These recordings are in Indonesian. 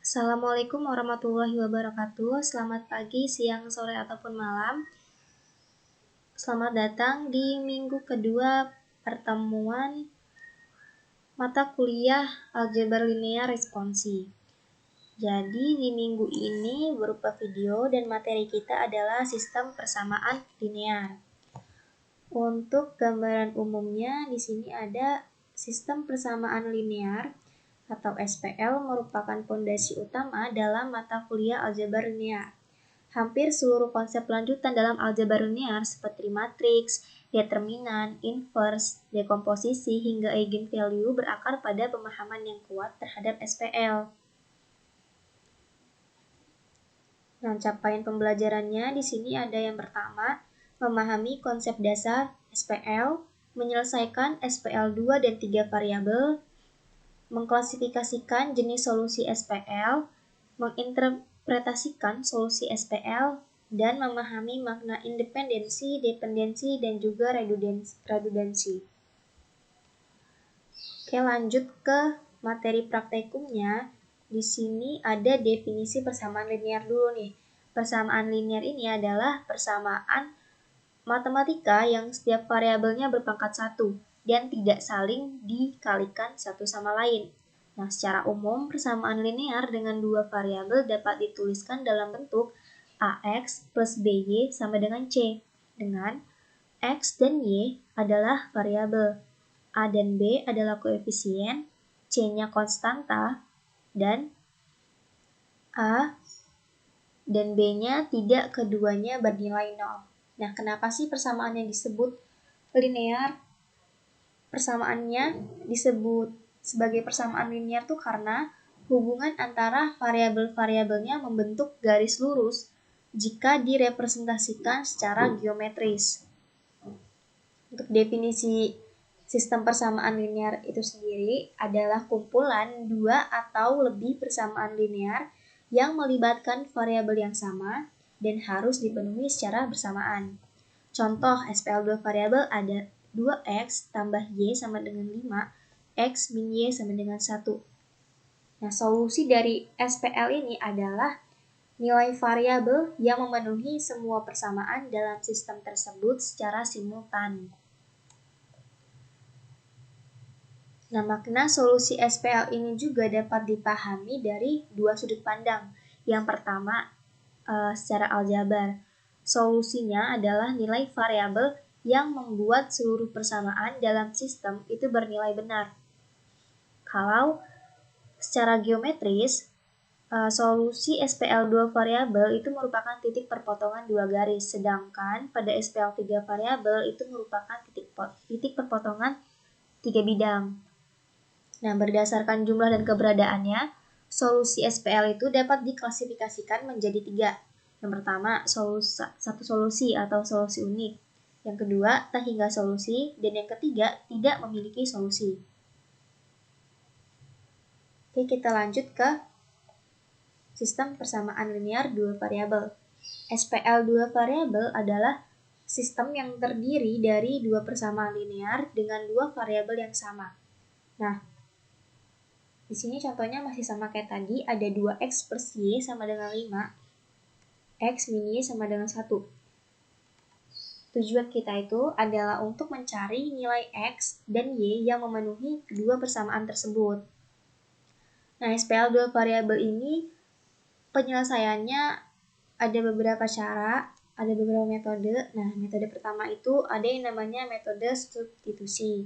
Assalamualaikum warahmatullahi wabarakatuh. Selamat pagi, siang, sore, ataupun malam. Selamat datang di minggu kedua pertemuan mata kuliah Aljabar Linear Responsi. Jadi di minggu ini berupa video dan materi kita adalah sistem persamaan linear. Untuk gambaran umumnya di sini ada sistem persamaan linear atau SPL merupakan fondasi utama dalam mata kuliah aljabar linear. Hampir seluruh konsep lanjutan dalam aljabar linear seperti matriks, determinan, inverse, dekomposisi, hingga eigenvalue berakar pada pemahaman yang kuat terhadap SPL. Nah, capaian pembelajarannya di sini ada yang pertama, memahami konsep dasar SPL, menyelesaikan SPL 2 dan 3 variabel, mengklasifikasikan jenis solusi SPL, menginterpretasikan solusi SPL, dan memahami makna independensi, dependensi, dan juga redundansi. Oke, lanjut ke materi praktikumnya. Di sini ada definisi persamaan linear dulu nih. Persamaan linear ini adalah persamaan matematika yang setiap variabelnya berpangkat 1 dan tidak saling dikalikan satu sama lain. Nah, secara umum, persamaan linear dengan dua variabel dapat dituliskan dalam bentuk AX plus BY sama dengan C, dengan X dan Y adalah variabel, A dan B adalah koefisien, C-nya konstanta, dan A dan B-nya tidak keduanya bernilai 0. Nah, kenapa sih persamaannya disebut linear? Persamaannya disebut sebagai persamaan linear tuh karena hubungan antara variabel-variabelnya membentuk garis lurus jika direpresentasikan secara geometris. Untuk definisi sistem persamaan linear itu sendiri adalah kumpulan dua atau lebih persamaan linear yang melibatkan variabel yang sama dan harus dipenuhi secara bersamaan. Contoh SPL 2 variabel ada 2x tambah y sama dengan 5, x min y sama dengan 1. Nah, solusi dari SPL ini adalah nilai variabel yang memenuhi semua persamaan dalam sistem tersebut secara simultan. Nah, makna solusi SPL ini juga dapat dipahami dari dua sudut pandang. Yang pertama, secara aljabar. Solusinya adalah nilai variabel yang membuat seluruh persamaan dalam sistem itu bernilai benar. Kalau secara geometris, solusi SPL 2 variabel itu merupakan titik perpotongan dua garis, sedangkan pada SPL 3 variabel itu merupakan titik perpotongan 3 bidang. Nah, berdasarkan jumlah dan keberadaannya, solusi SPL itu dapat diklasifikasikan menjadi 3. Yang pertama, satu solusi atau solusi unik. Yang kedua, tak hingga solusi. Dan yang ketiga, tidak memiliki solusi. Oke, kita lanjut ke sistem persamaan linear 2 variabel. SPL 2 variabel adalah sistem yang terdiri dari dua persamaan linear dengan dua variabel yang sama. Nah, di sini contohnya masih sama kayak tadi, ada 2x plus y sama dengan 5, x min y sama dengan 1. Tujuan kita itu adalah untuk mencari nilai x dan y yang memenuhi kedua persamaan tersebut. Nah, SPL 2 variabel ini penyelesaiannya ada beberapa cara, ada beberapa metode. Nah, metode pertama itu ada yang namanya metode substitusi.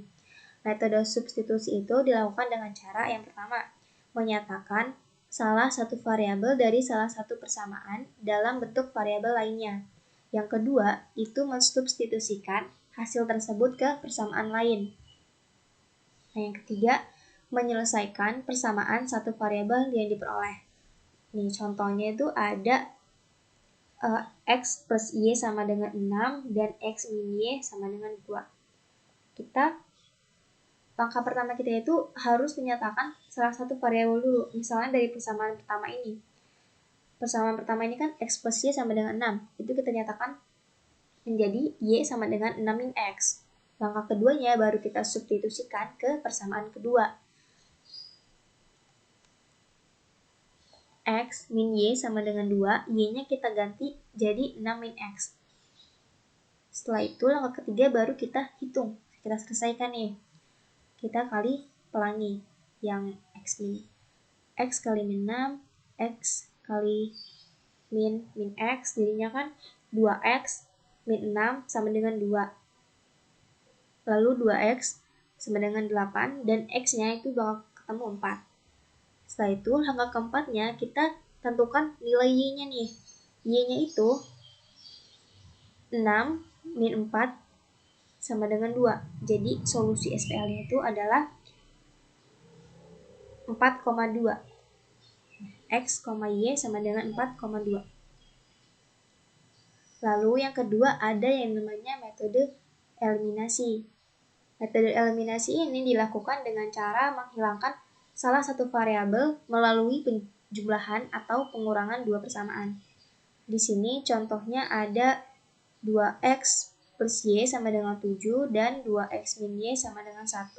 Metode substitusi itu dilakukan dengan cara yang pertama, menyatakan salah satu variabel dari salah satu persamaan dalam bentuk variabel lainnya. Yang kedua, itu mensubstitusikan hasil tersebut ke persamaan lain. Nah, yang ketiga, menyelesaikan persamaan satu variabel yang diperoleh. Nih, contohnya itu ada x plus y sama dengan 6 dan x min y sama dengan 2. Langkah pertama kita itu harus menyatakan salah satu variabel dulu. Misalnya dari persamaan pertama ini. Persamaan pertama ini kan x plus y sama dengan 6. Itu kita nyatakan menjadi y sama dengan 6 min x. Langkah keduanya baru kita substitusikan ke persamaan kedua. X min Y sama dengan 2, Y-nya kita ganti jadi 6 min X. Setelah itu langkah ketiga baru kita hitung. Kita selesaikan nih. Kita kali pelangi yang X min. X kali min 6, X kali min X, jadinya kan 2X min 6 sama dengan 2. Lalu 2X sama dengan 8, dan X-nya itu bakal ketemu 4. Setelah itu, langkah keempatnya kita tentukan nilai Y-nya nih. Y-nya itu 6 min 4 sama dengan 2. Jadi solusi SPL-nya itu adalah 4,2. X, Y sama dengan 4,2. Lalu yang kedua ada yang namanya metode eliminasi. Metode eliminasi ini dilakukan dengan cara menghilangkan salah satu variabel melalui penjumlahan atau pengurangan dua persamaan. Di sini contohnya ada 2X plus Y sama dengan 7 dan 2X min Y sama dengan 1.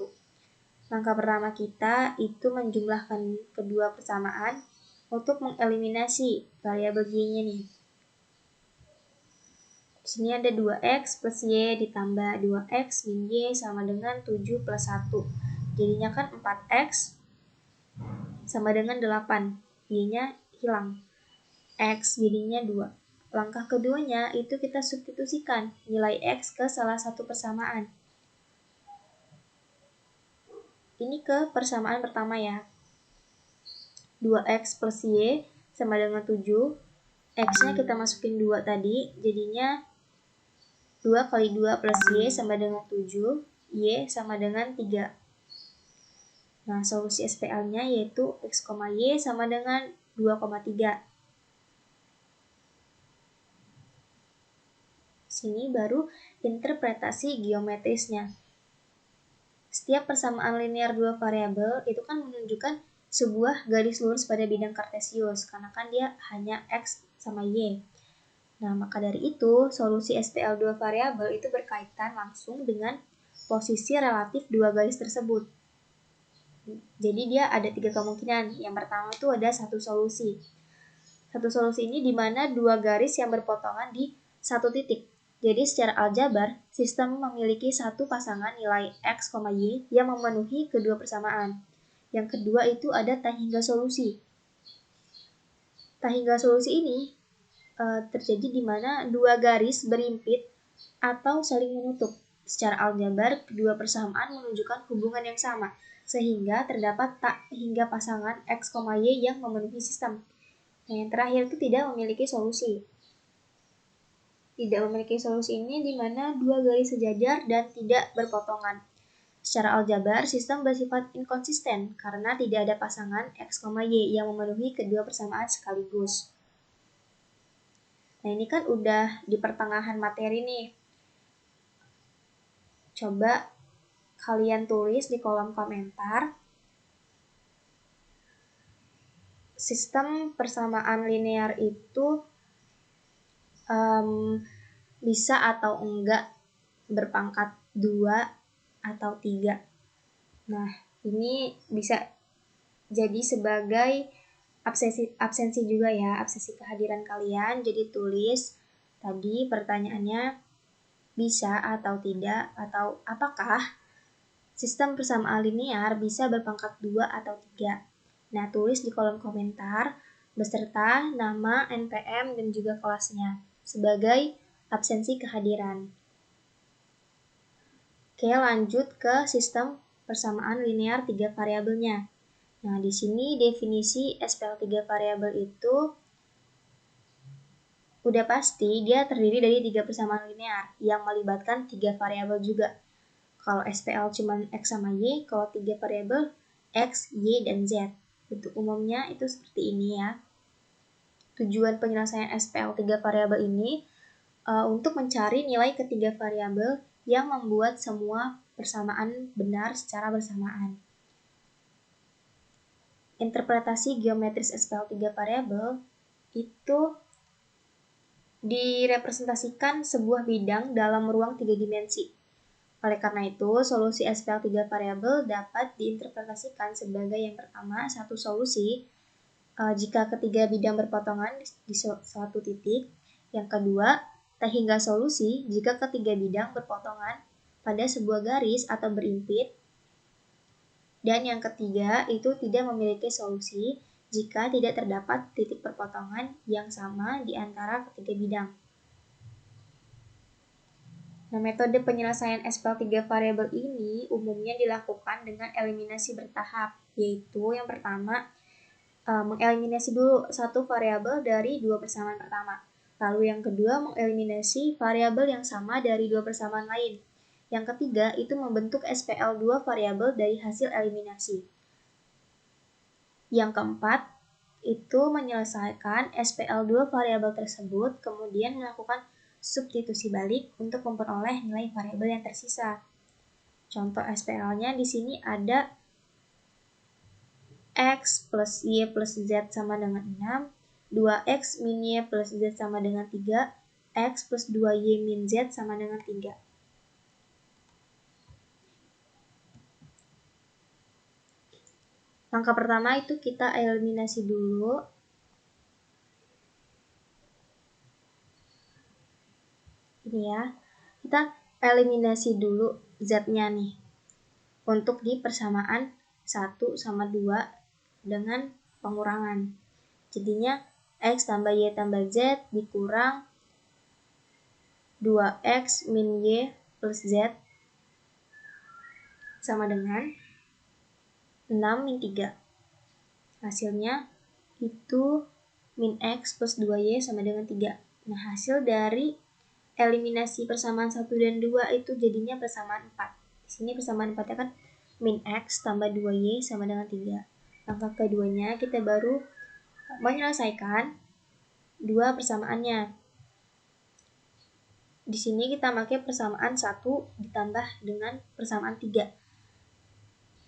Langkah pertama kita itu menjumlahkan kedua persamaan untuk mengeliminasi variabel Y-nya nih. Di sini ada 2X plus Y ditambah 2X min Y sama dengan 7 plus 1. Jadinya kan 4X sama dengan 8. Y-nya hilang. X jadinya 2. Langkah keduanya itu kita substitusikan nilai X ke salah satu persamaan. Ini ke persamaan pertama ya. 2X plus Y sama dengan 7. X-nya kita masukin 2 tadi, jadinya 2 kali 2 plus Y sama dengan 7. Y sama dengan 3. Nah, solusi SPL-nya yaitu X, Y sama dengan 2,3. Sini baru interpretasi geometrisnya. Setiap persamaan linear dua variabel itu kan menunjukkan sebuah garis lurus pada bidang kartesius, karena kan dia hanya X sama Y. Nah, maka dari itu, solusi SPL dua variabel itu berkaitan langsung dengan posisi relatif dua garis tersebut. Jadi dia ada 3 kemungkinan. Yang pertama itu ada satu solusi. Satu solusi ini di mana dua garis yang berpotongan di satu titik. Jadi secara aljabar, sistem memiliki satu pasangan nilai X, Y yang memenuhi kedua persamaan. Yang kedua itu ada tangga solusi. Tangga solusi ini terjadi di mana dua garis berimpit atau saling menutup. Secara aljabar, kedua persamaan menunjukkan hubungan yang sama, sehingga terdapat tak hingga pasangan X, Y yang memenuhi sistem. Nah, yang terakhir itu tidak memiliki solusi. Tidak memiliki solusi ini di mana dua garis sejajar dan tidak berpotongan. Secara aljabar, sistem bersifat inkonsisten karena tidak ada pasangan X, Y yang memenuhi kedua persamaan sekaligus. Nah, ini kan udah di pertengahan materi nih. Coba kalian tulis di kolom komentar sistem persamaan linear itu bisa atau enggak berpangkat 2 atau 3. Nah, ini bisa jadi sebagai absensi juga ya, absensi kehadiran kalian. Jadi tulis tadi pertanyaannya bisa atau tidak, atau apakah sistem persamaan linear bisa berpangkat 2 atau 3. Nah, tulis di kolom komentar beserta nama, NPM, dan juga kelasnya sebagai absensi kehadiran. Oke, lanjut ke sistem persamaan linear 3 variabelnya. Nah, di sini definisi SPL 3 variabel itu udah pasti dia terdiri dari 3 persamaan linear yang melibatkan 3 variabel juga. Kalau SPL cuma X sama Y, kalau 3 variabel X, Y, dan Z. Bentuk umumnya itu seperti ini ya. Tujuan penyelesaian SPL 3 variabel ini untuk mencari nilai ketiga variabel yang membuat semua persamaan benar secara bersamaan. Interpretasi geometris SPL 3 variabel itu direpresentasikan sebuah bidang dalam ruang 3 dimensi. Oleh karena itu, solusi SPL 3 variabel dapat diinterpretasikan sebagai yang pertama, satu solusi jika ketiga bidang berpotongan di suatu titik. Yang kedua, hingga solusi jika ketiga bidang berpotongan pada sebuah garis atau berimpit. Dan yang ketiga, itu tidak memiliki solusi jika tidak terdapat titik perpotongan yang sama di antara ketiga bidang. Nah, metode penyelesaian SQL 3 variabel ini umumnya dilakukan dengan eliminasi bertahap, yaitu yang pertama, mengeliminasi dulu satu variabel dari dua persamaan pertama. Lalu yang kedua, mengeliminasi variabel yang sama dari dua persamaan lain. Yang ketiga, itu membentuk SPL 2 variabel dari hasil eliminasi. Yang keempat, itu menyelesaikan SPL 2 variabel tersebut, kemudian melakukan substitusi balik untuk memperoleh nilai variabel yang tersisa. Contoh SPL-nya di sini ada X plus Y plus Z sama dengan 6, 2X min Y plus Z sama dengan 3, X plus 2Y min Z sama dengan 3. Langkah pertama itu kita eliminasi dulu. Ini ya, kita eliminasi dulu Z-nya nih. Untuk di persamaan 1 sama 2 dengan pengurangan. Jadinya X tambah Y tambah Z dikurang 2X min Y plus Z sama dengan 6 min 3. Hasilnya itu min X plus 2Y sama dengan 3. Nah, hasil dari eliminasi persamaan 1 dan 2 itu jadinya persamaan 4. Di sini persamaan 4-nya kan min X tambah 2Y sama dengan 3. Langkah keduanya kita baru menyelesaikan dua persamaannya. Di sini kita pakai persamaan 1 ditambah dengan persamaan 3.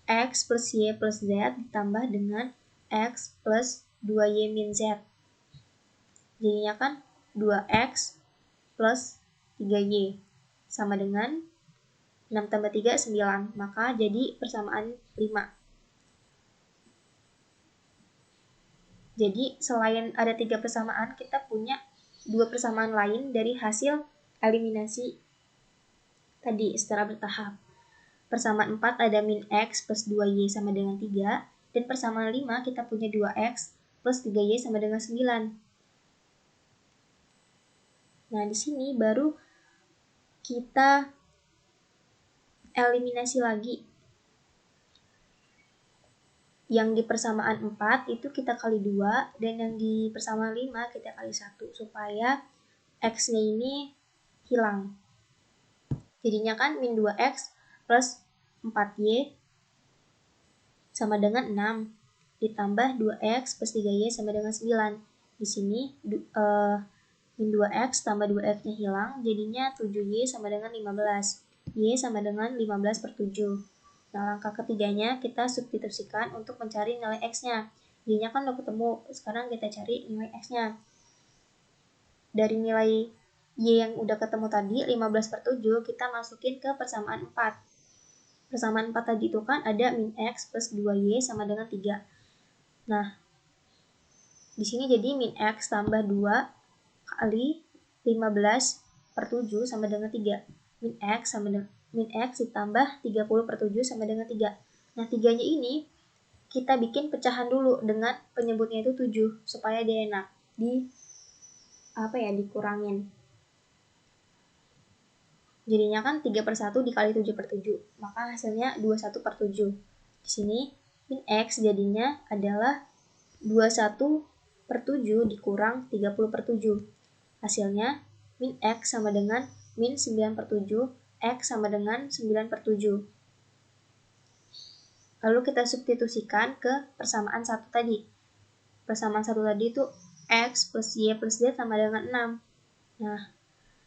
X plus Y plus Z ditambah dengan X plus 2Y min Z. Jadinya kan 2X plus 3Y sama dengan 6 tambah 3, 9. Maka jadi persamaan 5. Jadi selain ada 3 persamaan, kita punya 2 persamaan lain dari hasil eliminasi tadi secara bertahap. Persamaan 4 ada min X plus 2Y sama dengan 3. Dan persamaan 5 kita punya 2X plus 3Y sama dengan 9. Nah, di sini baru kita eliminasi lagi. Yang di persamaan 4 itu kita kali 2, dan yang di persamaan 5 kita kali 1, supaya X-nya ini hilang. Jadinya kan min 2X plus 4Y sama dengan 6, ditambah 2X plus 3Y sama dengan 9. Di sini min 2X tambah 2X-nya hilang, jadinya 7Y sama dengan 15. Y sama dengan 15 per 7. Nah, langkah ketiganya kita substitusikan untuk mencari nilai X-nya. Y-nya kan udah ketemu, sekarang kita cari nilai X-nya. Dari nilai Y yang udah ketemu tadi, 15 per 7, kita masukin ke persamaan 4. Persamaan 4 tadi itu kan ada min X plus 2Y sama dengan 3. Nah, di sini jadi min X tambah 2 kali 15 per 7 sama dengan 3. Min X ditambah 30 per 7 sama dengan 3. Nah, 3-nya ini kita bikin pecahan dulu dengan penyebutnya itu 7 supaya dia enak dikurangin. Jadinya kan 3 per 1 dikali 7 per 7, maka hasilnya 21 per 7. Di sini min X jadinya adalah 21 per 7 dikurang 30 per 7. Hasilnya min X sama dengan min 9 per 7, X sama dengan 9 per 7. Lalu kita substitusikan ke persamaan 1 tadi. Persamaan 1 tadi itu X plus Y plus Z sama dengan 6. Nah,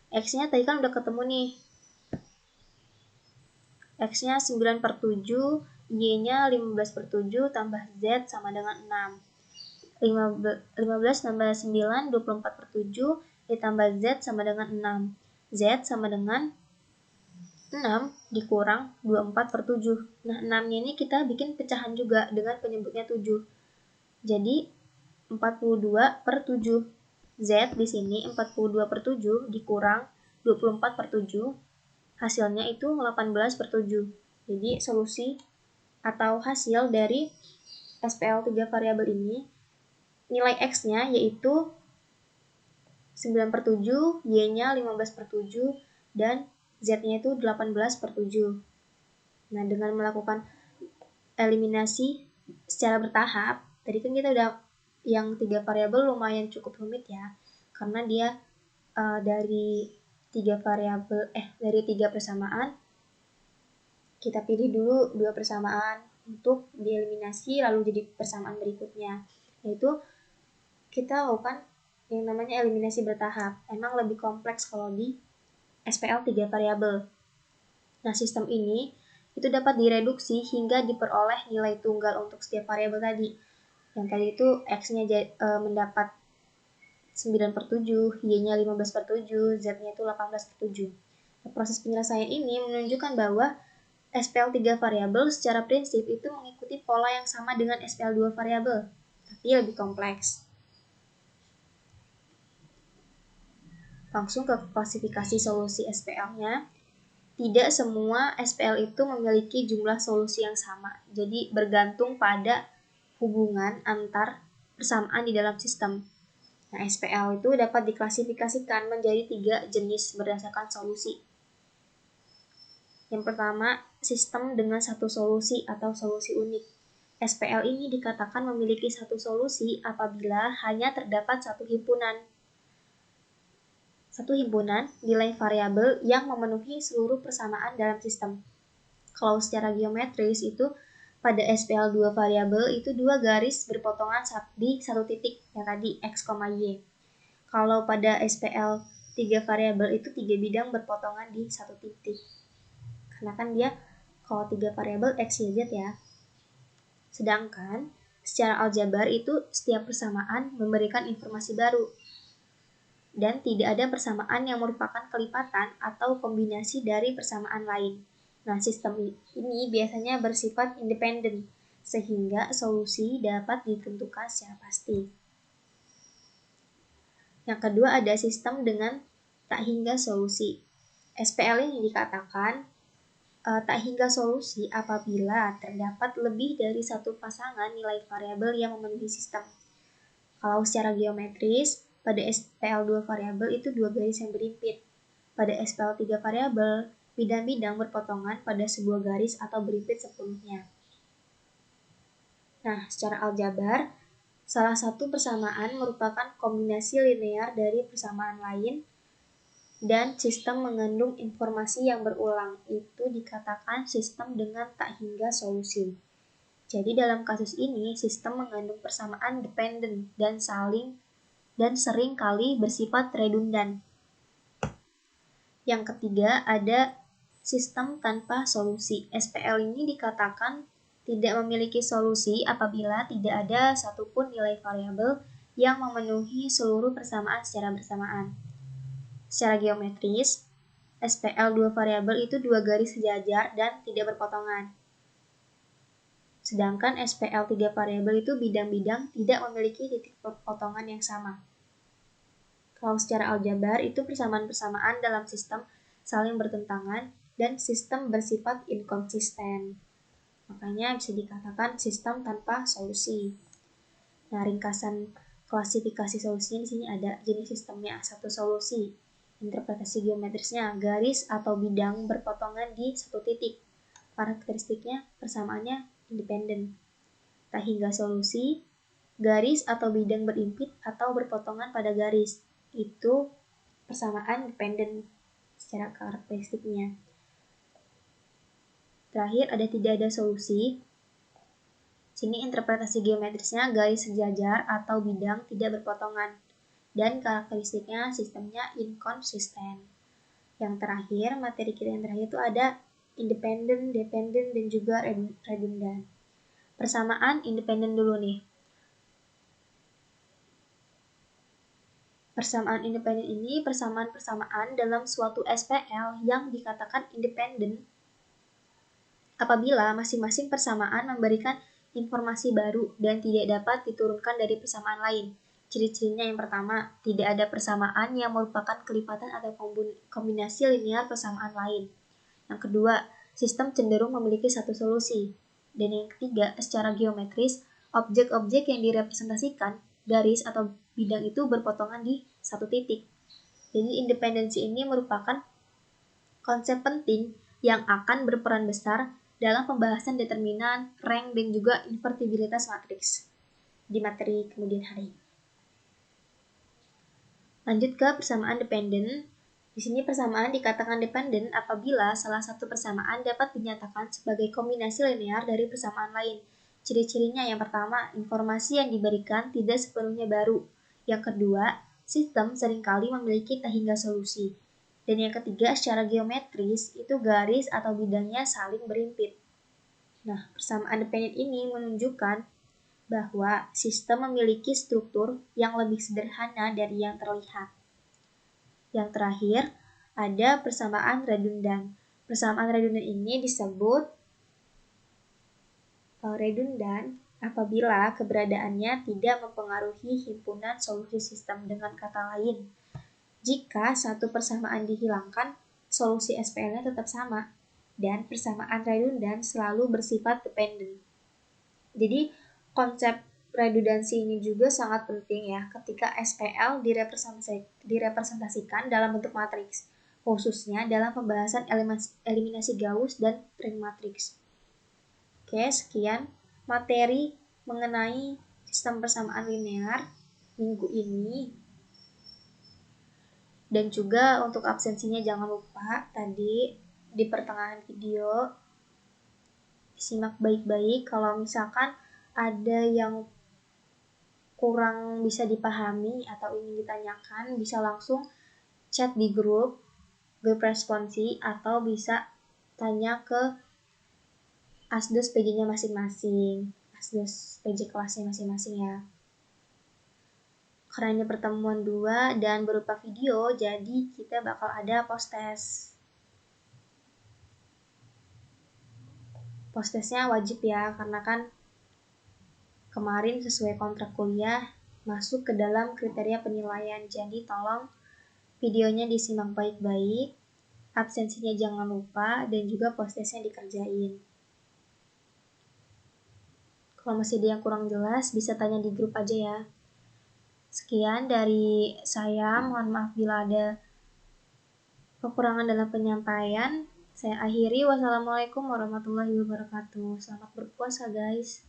X-nya tadi kan udah ketemu nih. X-nya 9 per 7, Y-nya 15 per 7, tambah Z sama dengan 6. 15 tambah 9, 24 per 7, ditambah Z sama dengan 6. Z sama dengan 6 dikurang 24 per 7. Nah, 6-nya ini kita bikin pecahan juga dengan penyebutnya 7. Jadi, 42/7. Z di sini 42/7 dikurang 24/7, hasilnya itu 18/7. Jadi solusi atau hasil dari SPL 3 variabel ini, nilai X-nya yaitu 9/7, Y-nya 15/7, dan Z-nya itu 18/7. Nah, dengan melakukan eliminasi secara bertahap, tadi kan kita udah yang 3 variabel lumayan cukup rumit ya, karena dia dari 3 persamaan, kita pilih dulu 2 persamaan untuk dieliminasi lalu jadi persamaan berikutnya, yaitu kita lakukan yang namanya eliminasi bertahap. Emang lebih kompleks kalau di SPL 3 variabel. Nah, sistem ini itu dapat direduksi hingga diperoleh nilai tunggal untuk setiap variabel tadi. Yang tadi itu X-nya mendapat 9/7, Y-nya 15/7, Z-nya itu 18/7. Nah, proses penyelesaian ini menunjukkan bahwa SPL 3 variabel secara prinsip itu mengikuti pola yang sama dengan SPL 2 variabel, tapi lebih kompleks. Langsung ke klasifikasi solusi SPL-nya. Tidak semua SPL itu memiliki jumlah solusi yang sama, jadi bergantung pada hubungan antar persamaan di dalam sistem. Nah, SPL itu dapat diklasifikasikan menjadi 3 jenis berdasarkan solusi. Yang pertama, sistem dengan satu solusi atau solusi unik. SPL ini dikatakan memiliki satu solusi apabila hanya terdapat satu himpunan nilai variabel yang memenuhi seluruh persamaan dalam sistem. Kalau secara geometris itu pada SPL 2 variabel itu 2 garis berpotongan di satu titik, yang tadi X, Y. Kalau pada SPL 3 variabel itu 3 bidang berpotongan di satu titik. Karena kan dia kalau 3 variabel X, Y, Z ya. Sedangkan secara aljabar itu setiap persamaan memberikan informasi baru, dan tidak ada persamaan yang merupakan kelipatan atau kombinasi dari persamaan lain. Nah, sistem ini biasanya bersifat independen, sehingga solusi dapat ditentukan secara pasti. Yang kedua ada sistem dengan tak hingga solusi. SPL ini dikatakan tak hingga solusi apabila terdapat lebih dari satu pasangan nilai variabel yang memenuhi sistem. Kalau secara geometris, pada SPL 2 variabel itu 2 garis yang berimpit. Pada SPL 3 variabel, bidang-bidang berpotongan pada sebuah garis atau berimpit sepenuhnya. Nah, secara aljabar, salah satu persamaan merupakan kombinasi linear dari persamaan lain, dan sistem mengandung informasi yang berulang. Itu dikatakan sistem dengan tak hingga solusi. Jadi dalam kasus ini, sistem mengandung persamaan dependen dan sering kali bersifat redundan. Yang ketiga ada sistem tanpa solusi. SPL ini dikatakan tidak memiliki solusi apabila tidak ada satupun nilai variabel yang memenuhi seluruh persamaan secara bersamaan. Secara geometris, SPL 2 variabel itu 2 garis sejajar dan tidak berpotongan. Sedangkan SPL 3 variabel itu bidang-bidang tidak memiliki titik potongan yang sama. Kalau secara aljabar itu persamaan-persamaan dalam sistem saling bertentangan dan sistem bersifat inkonsisten. Makanya bisa dikatakan sistem tanpa solusi. Nah, ringkasan klasifikasi solusinya di sini ada jenis sistemnya satu solusi. Interpretasi geometrisnya garis atau bidang berpotongan di satu titik. Karakteristiknya persamaannya independen. Tak hingga solusi, garis atau bidang berimpit atau berpotongan pada garis. Itu persamaan dependen secara karakteristiknya. Terakhir ada tidak ada solusi. Sini interpretasi geometrisnya garis sejajar atau bidang tidak berpotongan. Dan karakteristiknya sistemnya inkonsisten. Yang terakhir, materi kita yang terakhir itu ada independen, dependen, dan juga redundan. Persamaan independen dulu nih. Persamaan independen ini persamaan-persamaan dalam suatu SPL yang dikatakan independen apabila masing-masing persamaan memberikan informasi baru dan tidak dapat diturunkan dari persamaan lain. Ciri-cirinya yang pertama, tidak ada persamaan yang merupakan kelipatan atau kombinasi linear persamaan lain. Yang kedua, sistem cenderung memiliki satu solusi. Dan yang ketiga, secara geometris, objek-objek yang direpresentasikan, garis atau bidang itu berpotongan di satu titik. Jadi independensi ini merupakan konsep penting yang akan berperan besar dalam pembahasan determinan, rank, dan juga invertibilitas matriks di materi kemudian hari. Lanjut ke persamaan dependen. Di sini persamaan dikatakan dependen apabila salah satu persamaan dapat dinyatakan sebagai kombinasi linear dari persamaan lain. Ciri-cirinya yang pertama, informasi yang diberikan tidak sepenuhnya baru. Yang kedua, sistem seringkali memiliki tak hingga solusi. Dan yang ketiga, secara geometris, itu garis atau bidangnya saling berimpit. Nah, persamaan dependen ini menunjukkan bahwa sistem memiliki struktur yang lebih sederhana dari yang terlihat. Yang terakhir, ada persamaan redundan. Persamaan redundan ini disebut redundan apabila keberadaannya tidak mempengaruhi himpunan solusi sistem. Dengan kata lain, jika satu persamaan dihilangkan, solusi SPL-nya tetap sama, dan persamaan redundan selalu bersifat dependen. Jadi, konsep redundansi ini juga sangat penting ya ketika SPL direpresentasikan dalam bentuk matriks, khususnya dalam pembahasan eliminasi Gauss dan ring matriks. Oke, sekian materi mengenai sistem persamaan linear minggu ini. Dan juga untuk absensinya jangan lupa tadi di pertengahan video disimak baik-baik. Kalau misalkan ada yang kurang bisa dipahami atau ingin ditanyakan, bisa langsung chat di grup responsi atau bisa tanya ke asdos PJ-nya masing-masing, asdos PJ kelasnya masing-masing ya. Karena ini pertemuan 2 dan berupa video, jadi kita bakal ada post-test. Post-testnya wajib ya, karena kan kemarin sesuai kontrak kuliah masuk ke dalam kriteria penilaian. Jadi tolong videonya disimak baik-baik, absensinya jangan lupa, dan juga post-testnya dikerjain. Kalau masih ada yang kurang jelas, bisa tanya di grup aja ya. Sekian dari saya, mohon maaf bila ada kekurangan dalam penyampaian. Saya akhiri, wassalamualaikum warahmatullahi wabarakatuh. Selamat berpuasa guys.